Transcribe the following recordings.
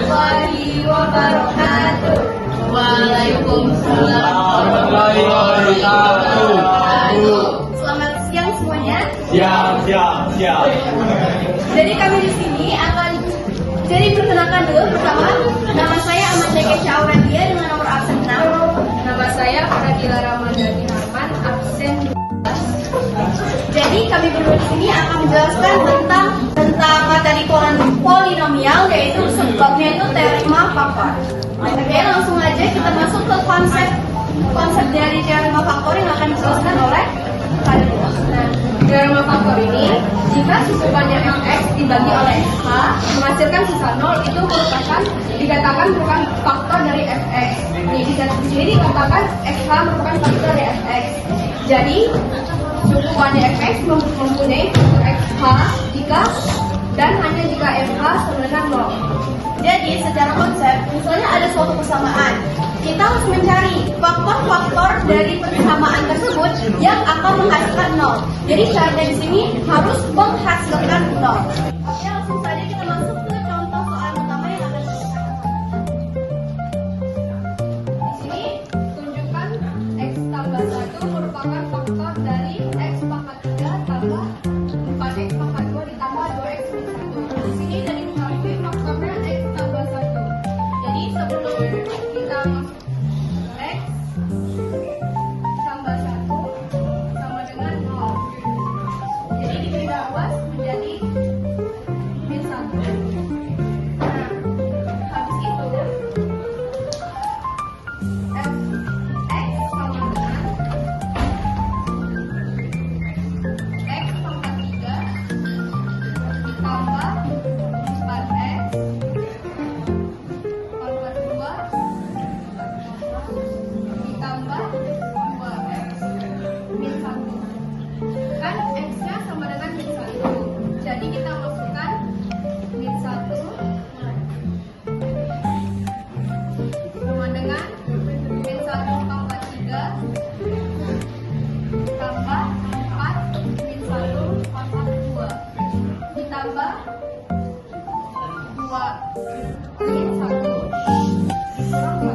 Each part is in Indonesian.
warahmatullahi wabarakatuh. Waalaikumsalam warahmatullahi wabarakatuh. Selamat siang semuanya. Siap. Jadi kami di sini akan perkenalkan dulu. Pertama, nama saya Ahmad Dekesha Aurelia dengan nomor absen 6. Nama saya Fadila Ramadhani Harman, absen 12. Jadi kami berdua di sini akan menjelaskan tentang materi polinomial, yaitu sebabnya itu teorema faktor. Oke, langsung aja kita masuk ke konsep dari teorema faktor yang akan dijelaskan oleh kalian. Nah, teorema faktor ini, jika susupannya fx dibagi oleh h menghasilkan sisa 0, itu dikatakan merupakan faktor dari fx. Nih, di sini dikatakan fh merupakan faktor dari fx. Jadi, susupannya fx mempunyai fh jika dan hanya jika fh sama dengan 0. Jadi secara konsep, misalnya ada suatu persamaan, kita harus mencari faktor-faktor dari persamaan tersebut yang akan menghasilkan 0. Jadi syaratnya di sini harus menghasilkan 0. Oke, langsung saja kita masuk ke contoh soal pertama yang akan kita lakukan. Di sini, tunjukkan x tambah 1 merupakan faktor dari x pangkat 3 tambah 4x pangkat 2 ditambah 2x plus 1. Di sini dari diketahui faktornya x tambah 1. Jadi sebelum kita masuk x tambah 1 sama dengan 0. Jadi dipindah luas menjadi min 1. Nah, habis itu fx sama dengan x pangkat 3 ditambah 4x pangkat 2 ditambah 2x min 1. Kan x-nya sama dengan min 1. Jadi kita masukkan min 1 sama dengan min 1 pangkat 3 tambah 4 min 1 pangkat 2 ditambah 2 min 1 dikurang 1.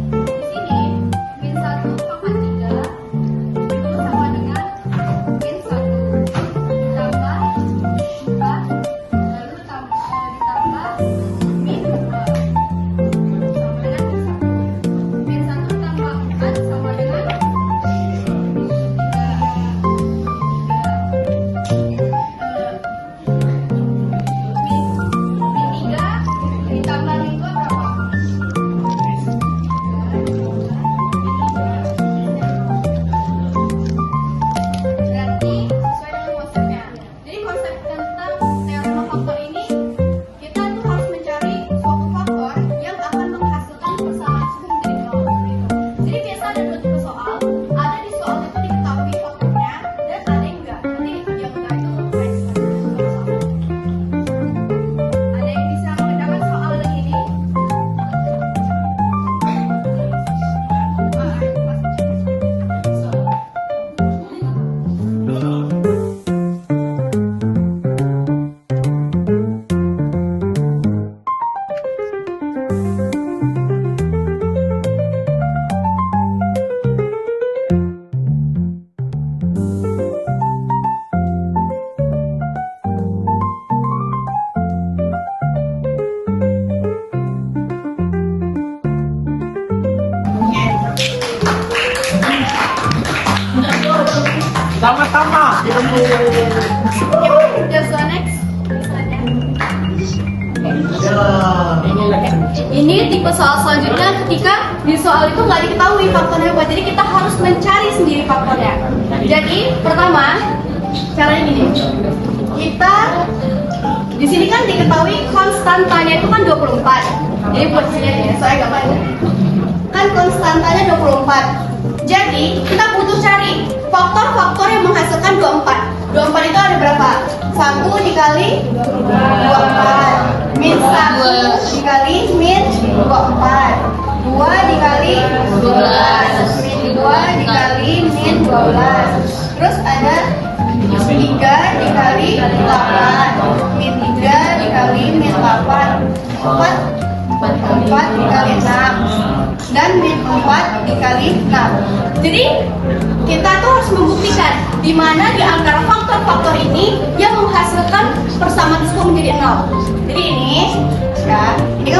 Di sini min 1 pangkat 3 itu sama dengan min 1 ditambah 4 lalu ditambah min 2 sama dengan min 1. Min 1 tambah 4 sama dengan 3 ditambah min 2 berapa? Berarti sesuai dengan konsepnya. Jadi konsep tentang teorema faktor ini, kita tuh harus mencari suatu faktor yang akan menghasilkan persamaan susu menjadi 0. Jadi biasa ada dua tipe soal. Ada di soal itu diketahui faktornya dan ada yang enggak. Nanti yang enggak itu next. Ada yang bisa mengerjakan soal ini? Sama-sama. Just go next. Ini tipe soal selanjutnya ketika di soal itu nggak diketahui faktornya apa, jadi kita harus mencari sendiri faktornya. Jadi pertama caranya gini, kita di sini kan diketahui konstantanya itu kan 24. Jadi buat sini ya, saya gampang kan konstantanya 24. Jadi kita butuh cari faktor-faktor yang menghasilkan 24. 24 itu ada berapa? 1 dikali 24 min 1 dikali min 24, 2 dikali 12 min 2 dikali min 12. Terus ada 3 dikali 8 min 3 dikali min 8. 4 dikali 6 dan min 4 dikali 6. Jadi kita tuh harus membuktikan di mana di antara faktor-faktor ini yang menghasilkan persamaan tersebut menjadi 0. Jadi ini kan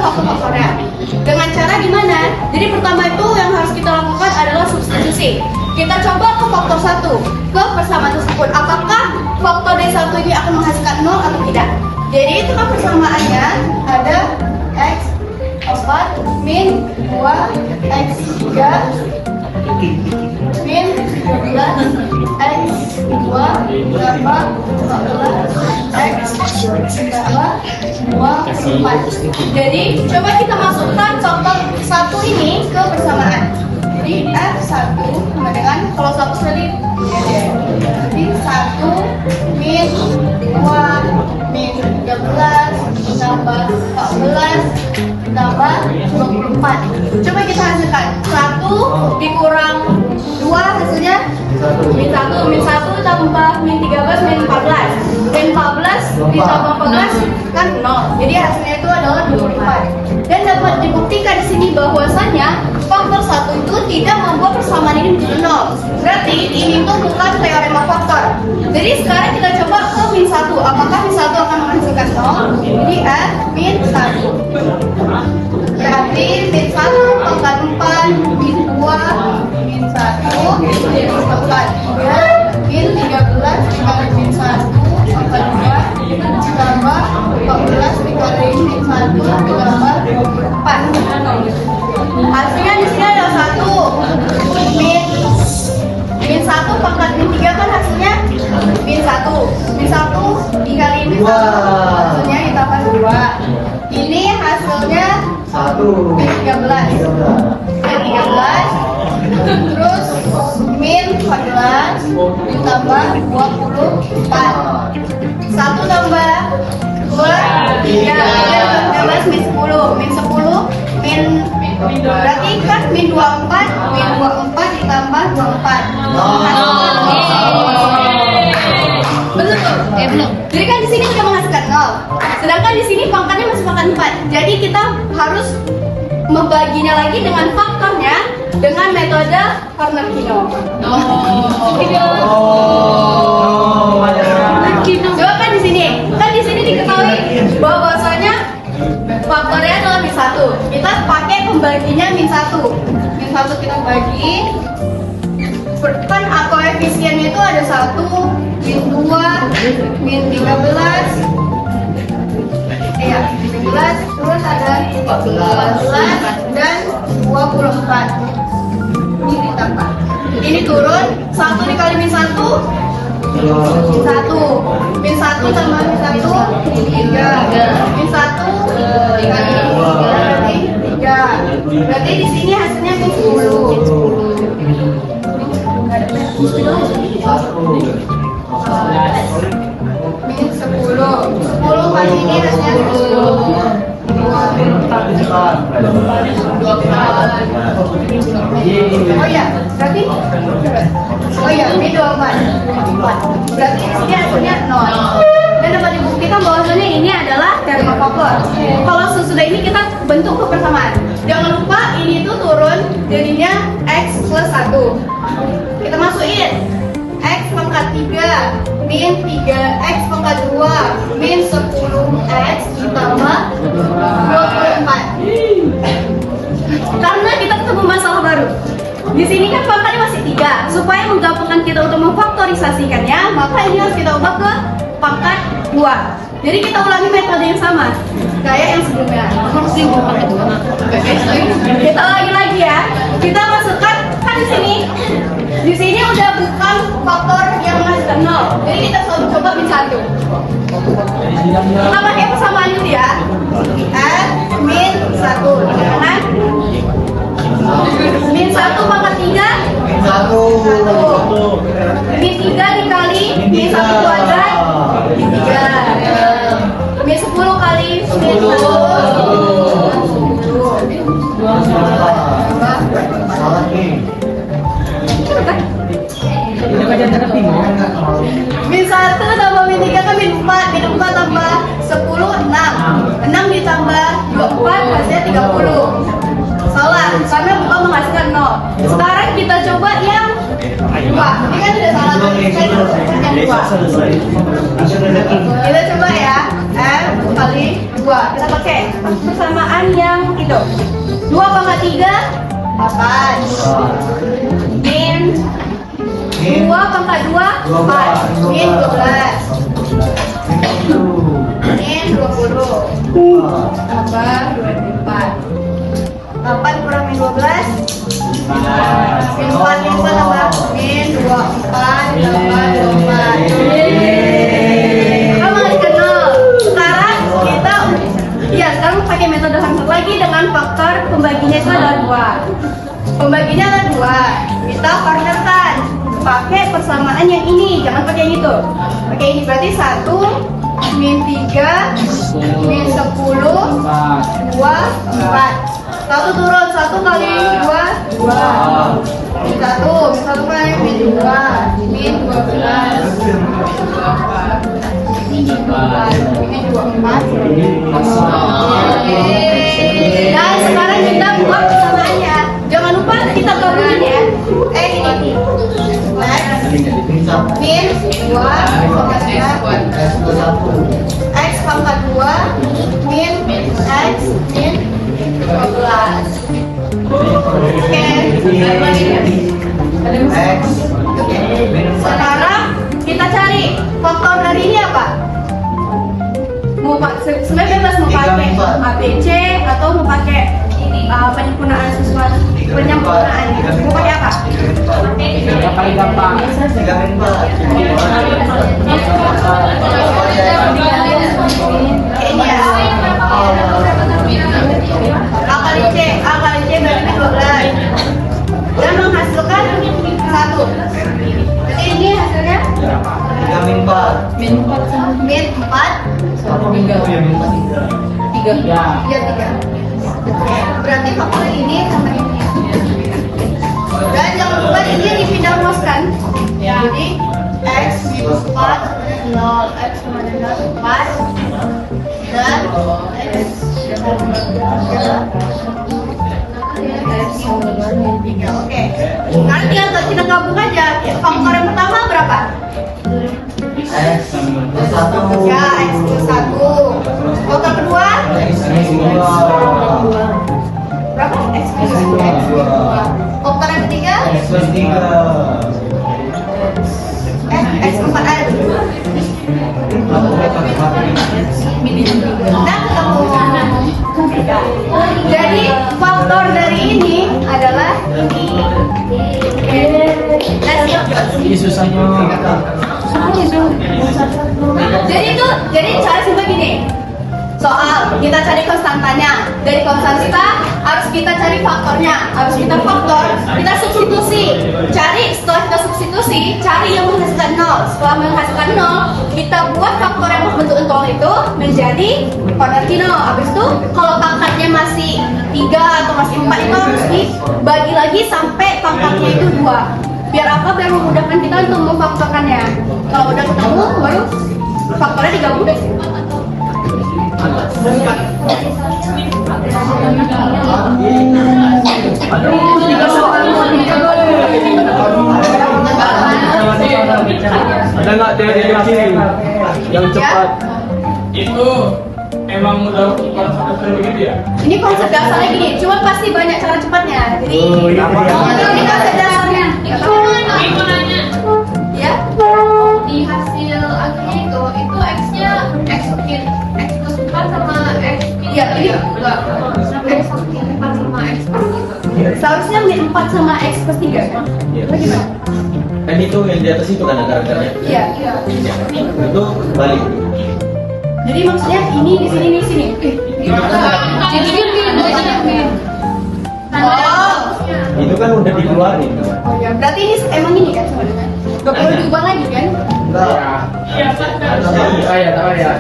faktor-faktornya. Dengan cara gimana? Jadi pertama itu yang harus kita lakukan adalah substitusi. Kita coba ke faktor 1 ke persamaan tersebut. Apakah faktor dari 1 ini akan menghasilkan 0 atau tidak? Jadi itu kan persamaannya ada x 4 min 2 x 3 min 12 x 2 tambah 14 x tambah 24. Jadi coba kita masukkan contoh 1 ini ke persamaan. Jadi F1 sama dengan kalau 1 tadi jadi 1 min 2 min 13 tambah 14 tambah 24. Coba kita hasilkan 1 dikurang 2 hasilnya min 1 tambah min 13 min 14 min 14 ditambah 14 kan 0. Jadi hasilnya itu adalah 24. Dan dapat dibuktikan di sini bahwasanya faktor 1 itu tidak membuat persamaan ini menjadi 0. Berarti ini tuh bukan teorema faktor. Jadi sekarang kita coba ke min 1. Apakah min 1 akan menghasilkan 0? Jadi F min 1. Berarti min 1 pangkat 4 min 2 min 1 min 4 min 13 dikali min 1 pangkat 2 ditambah 14 dikali min 1 ditambah 4. Hasilnya di sini ada 1 min 1 pangkat min 3 kan hasilnya min 1 dikali min 1 hasilnya ditambah 2. Ini hasilnya 1 min 13 terus min 14 ditambah 24. 1 tambah 2 3 13 min 10 min 10 berarti kan min 24 ditambah 24. Betul tuh? Belum. Jadi kan di sini sudah menghasilkan 0. Sedangkan di sini pangkatnya masih pangkat 4. Jadi kita harus membaginya lagi dengan faktornya dengan metode Corner-Kino. Coba kan di sini diketahui bahwasanya faktornya adalah min 1. Kita pakai pembaginya min 1. Min 1 kita bagi. Kan koefisiennya itu ada 1, min 2, min 13. Iya, 13, terus ada 14 dan 24. Ini ditambah. Ini turun 1 dikali min 1 min 1. Min 1 tambah min 1 3. Min 1 dikali min 3 berarti 3. Berarti di sini hasilnya min 10. Min 10 kali ini hasilnya 10. Oh ya, berarti min 24. Berarti di sini hasilnya 0. Dan dapat dibuktikan bahwasanya ini adalah teorema faktor. Kalau sesudah ini kita bentuk ke persamaan. Jangan lupa ini tuh turun jadinya x plus 1. Kita masukin x pangkat 3 min 3x pangkat 2 min 10x ditambah 24. Karena kita ketemu masalah baru. Di sini kan pangkatnya masih 3. Supaya menggampangkan kita untuk memfaktorisasikannya, maka ini harus kita ubah ke pangkat 2. Jadi kita ulangi metode yang sama kayak yang sebelumnya. Kita ulangi lagi ya. Kita masukkan kan di sini udah bukan faktor yang menghasilkan 0. Jadi kita coba min 1. Kita pakai persamaan itu ya. F min 1 dengan min 1 pangkat 3 min 1 min 3 dikali min 1 kuadrat 3. Min 10 kali min 1 min 1 tambah min 3 kan min 4. Min 4 tambah 10 6. 6 ditambah 24 hasilnya 30. Salah, karena bukan menghasilkan 0. Sekarang kita coba yang 2. Ini kan sudah salah tuh, saya coba yang 2. Kita coba ya, M kali 2. Kita pakai persamaan yang itu. 2 pangkat 3, 8. Min 2 pangkat 2, 4. Min 12. Min 20. Tambah 24. 8 kurang min 12. Min 4 tambah min 24 tambah 24. Kita menghasilkan 0. Sekarang kita sekarang pakai metode hampir lagi dengan faktor pembaginya itu adalah 2. Pembaginya adalah 2. Kita partnerkan pakai persamaan yang ini, jangan pakai yang itu. Pakai ini berarti 1 min 3 min 10 2 4. 1 turun, 1 kali 2 2 min 1 kali min 2 min 12 min 24. Dan sekarang kita buat persamaannya. Jangan lupa kita gabungin ya. Ini min 2 X pangkat 2 min X min 12. Oke. Sekarang kita cari faktor dari ini apa? Sebenarnya bebas mau pakai ABC atau mau pakai penyempurnaan sesuatu, penyempurnaan. Mau pakai apa? Yang paling gampang. Ini ya. A kali C berarti 12. Dan menghasilkan 1. Jadi ini hasilnya min 4. Min 4 Ya. Ya 3. Berarti faktor ini sama ini. Dan jangan lupa ini yang dipindah ruaskan. Jadi X minus 4 0 X minus 4 dan X Oke. Sekarang kita gabung aja. Faktor yang pertama berapa? X plus 1. Ya, X plus 1. Faktor kedua? Berapa? X plus 2. Faktor yang ketiga? X plus 3. X 4 aja. Nah, ketemu. Jadi faktor dari ini adalah ini. Ini susahnya. Jadi cara simpel gini. Soal kita cari konstantanya. Dari konstanta harus kita cari faktornya. Harus kita faktor, kita substitusi. Setelah kita substitusi, cari yang menghasilkan 0. Setelah menghasilkan 0, kita buat faktor yang berbentuk 0 itu menjadi konversi 0. Habis itu kalau pangkatnya masih 3 atau masih 4 itu harus dibagi lagi sampai pangkatnya itu 2. Biar apa? Biar memudahkan kita untuk memfaktorkannya. Kalau udah ketemu, baru faktornya digabung deh. Ada nggak teori yang cepat? Itu emang udah konsep begitu ya? Ini konsep dasarnya gini, cuma pasti banyak cara cepatnya. Jadi ini konsep dasarnya. Ya, Di hasil akhirnya itu X-nya X plus 4 sama X ya ini enggak. X plus 4 sama X plus 3. seharusnya min 4 sama X plus 3 kan? Bagaimana? Kan itu yang di atas itu kan akar-akarnya. Iya. Itu balik. Jadi maksudnya ini di sini di sini. Jadi min. Oh. Itu kan udah dikeluarin. Oh ya, berarti ini emang ini kan sebenarnya. Gak perlu diubah lagi kan? Iya, tahu ya.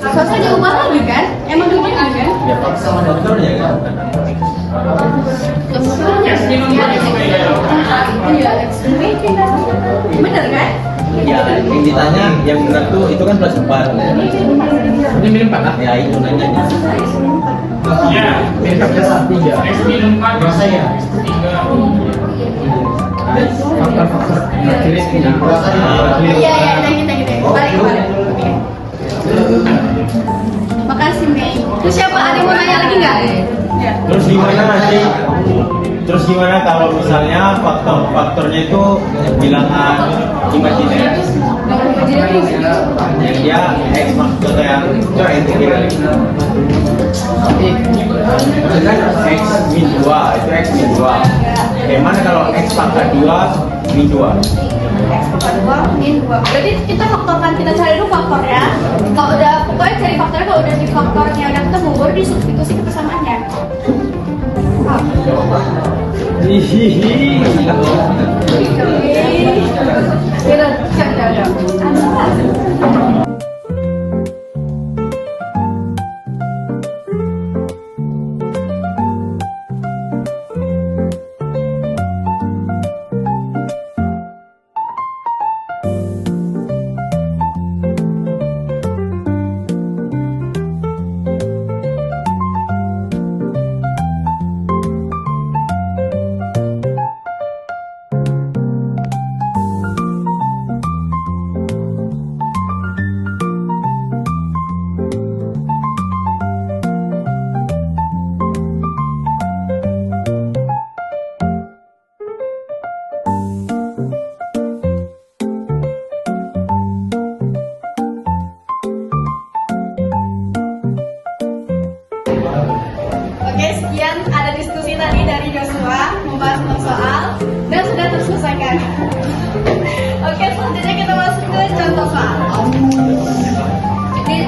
Seharusnya diubah lagi kan? Emang diubah lagi kan? Ya paksa sama dokternya kan. Iya, bener kan? Ya, yang ditanya yang benar tuh itu kan plus 4. Ini minum 4 lah. Ya itu nanyanya. Iya, minum 3. X minum 4 rasa ya. 3. Faktor-faktor karakteristik. Iya, kita balik. Oke. Makasih Mei. Terus siapa ada yang mau nanya lagi nggak? Terus gimana kalau misalnya faktornya itu bilangan imajiner? Yang dia X maksudnya yang integral. Itu kan X min 2, itu X min 2. Bagaimana kalau X pangkat 2 min 2? X pangkat 2 min 2. Berarti kita faktorkan, kita cari dulu faktornya. Kalau udah, pokoknya cari faktornya, kalau udah di faktornya udah ketemu, baru disubstitusi ke persamaannya. Hihihi. Oke, sekian ada diskusi tadi dari Joshua membahas tentang soal dan sudah terselesaikan. Oke, selanjutnya kita masuk ke contoh soal. Jadi,